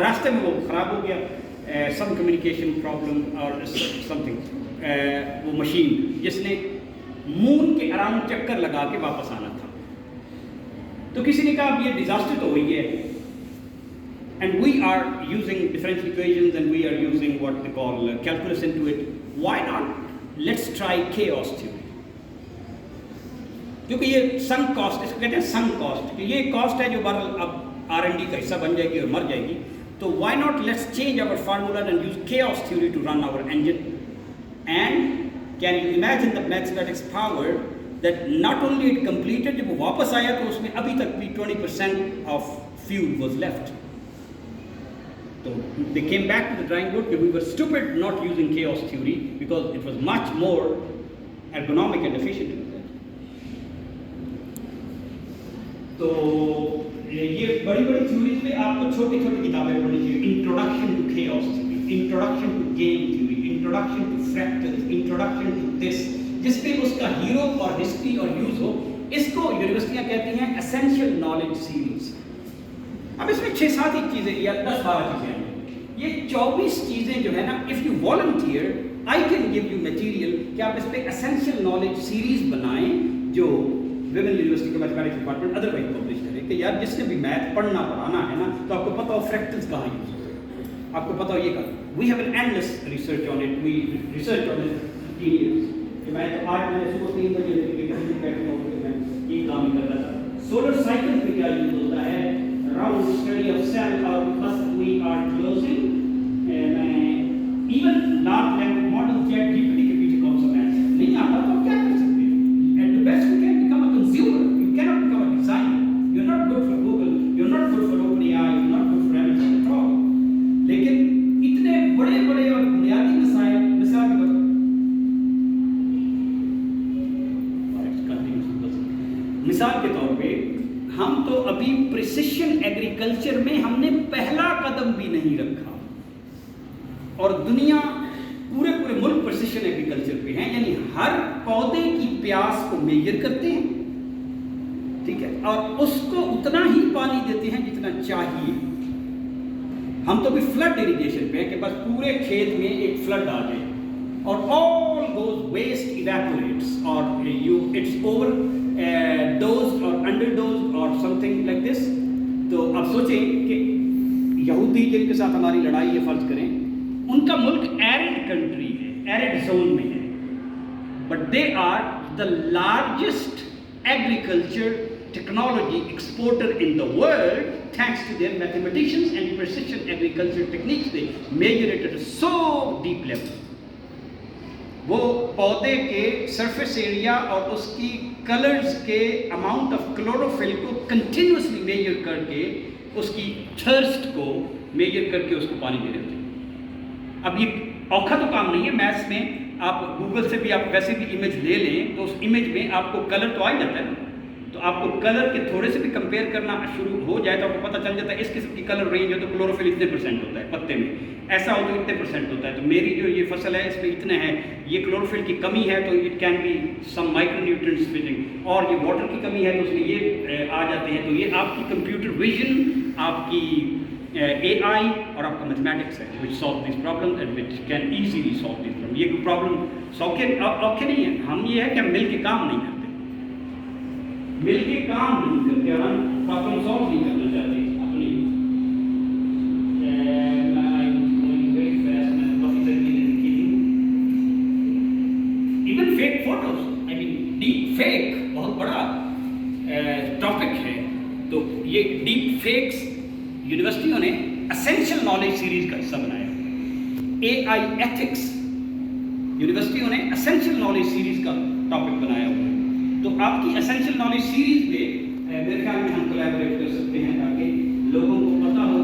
रास्ते में वो ख़राब हो गया, सम कम्युनिकेशन प्रॉब्लम और समथिंग, वो मशीन जिसने मून के अराउंड चक्कर लगा के वापस आना था। तो किसी ने कहा अब ये डिज़ास्टर तो हुई है, and we are using differential equations and we are using what they call calculus into it, why not let's try chaos theory. क्योंकि ये संक कॉस्ट, इसको कहते हैं संक कॉस्ट, कि ये कॉस्ट है जो बहरहाल अब R&D का हिस्सा बन जाएगी और मर जाएगी। तो why not let's change our formula and use chaos theory to run our engine. And can you imagine the mathematics power that not only it completed, जब वो वापस आया तो उसमें अभी तक भी 20% of fuel was left. So they came back to the drawing board because we were stupid not using chaos theory because it was much more ergonomic and efficient. तो ये बड़ी बड़ी थ्योरीज में आपको छोटी छोटी किताबें पढ़नी चाहिए। Introduction to chaos theory, introduction to game theory, introduction to fractals, introduction to this, जिसपे उसका हीरो और हिस्ट्री और यूज हो। इसको यूनिवर्सिटियां कहती हैं एसेंशियल नॉलेज सीरीज। अब इसमें 6-7 ही चीजें या 10-12 चीजें हैं। ये 24 चीजें जो है ना, if you volunteer I can give you material कि आप इस पे एसेंशियल नॉलेज सीरीज बनाएं जो विमेन यूनिवर्सिटी का मैथमेटिक्स डिपार्टमेंट अदरवाइज पब्लिश करे कि यार जिसने भी मैथ पढ़ना पढ़ाना है ना, तो आपको पता हो फ्रैक्टल्स कहाँ यूज होते हैं, आपको पता हो ये कहाँ। We have an endless research on it, we research on it 15 years। मैं तो आज मैंने सुबह 3 बजे बैठा हूँ, मैं ये काम कर रहा था। सोलर साइकिल पे क्या यूज होता है, राउंड स्टडी ऑफ सेल और बस we are closing, even large language model chat GPT के पीछे कौन सा मैथ नहीं आता तो क्या कर सकते हैं। At the best you can become a consumer, you can not become a designer. You are not good for Google, you are not good for OpenAI, you are not good for MS at all. लेकिन इतने बड़े बड़े और बुनियादी मसाइल, मिसाल के तौर पे हम तो अभी प्रिसिशन एग्रीकल्चर में हमने पहला कदम भी नहीं रखा, और दुनिया पूरे मुल्क प्रिसिशन एग्रीकल्चर पे है, यानी हर पौधे की प्यास को मेजर करते हैं, ठीक है, और उसको उतना ही पानी देते हैं जितना चाहिए। हम तो भी फ्लड इरिगेशन पे है कि बस पूरे खेत में एक फ्लड आ जाए और ऑल दोज वेस्ट इवेपोरेट्स और यू इट्स ओवर डोज्ड और अंडरडोज्ड और समथिंग लाइक दिस। तो अब सोचें कि यहूदी जिनके साथ हमारी लड़ाई है, फर्ज करें उनका मुल्क एरिड कंट्री है, एरिड जोन में है, but they are the largest agriculture technology exporter in the world thanks to their mathematicians and precision agriculture techniques. They measure it at so deep level. वो पौधे के सरफेस एरिया और उसकी colours के amount of chlorophyll को continuously measure करके उसकी thirst को मेजर करके उसको पानी दे देते हैं। अब ये औखा तो काम नहीं है। मैथ्स में आप गूगल से भी आप वैसे भी इमेज ले लें तो उस इमेज में आपको कलर तो आ ही जाता है ना, तो आपको कलर के थोड़े से भी कंपेयर करना शुरू हो जाए तो आपको पता चल जाता है इस किस्म की कलर रेंज है तो क्लोरोफिल इतने % होता है पत्ते में, ऐसा हो तो इतने % होता है। तो मेरी जो ये फसल है इसमें इतने हैं, ये क्लोरोफिल की कमी है तो it can be some micronutrients fitting, और ये वाटर की कमी है तो उसमें ये आ जाते हैं। तो ये आपकी कंप्यूटर विजन, आपकी AI और आपका मैथमेटिक्स है which solve this problem and which can easily solve this problem. ये प्रॉब्लम सॉल्व के औखे नहीं है, हम ये है कि हम मिल के काम नहीं करते, मिल के काम नहीं करते और हम प्रॉब्लम सॉल्व नहीं करना चाहते अपनी। Even fake photos, I mean deep fake बहुत बड़ा टॉपिक है। तो ये डीप फेक्स यूनिवर्सिटियों ने एसेंशियल नॉलेज सीरीज का हिस्सा बनाया। AI एथिक्स यूनिवर्सिटियों ने एसेंशियल नॉलेज सीरीज का टॉपिक बनाया हुआ है। तो आपकी एसेंशियल नॉलेज सीरीज में मेरे ख्याल में हम कोलैबोरेट कर सकते हैं ताकि लोगों को पता हो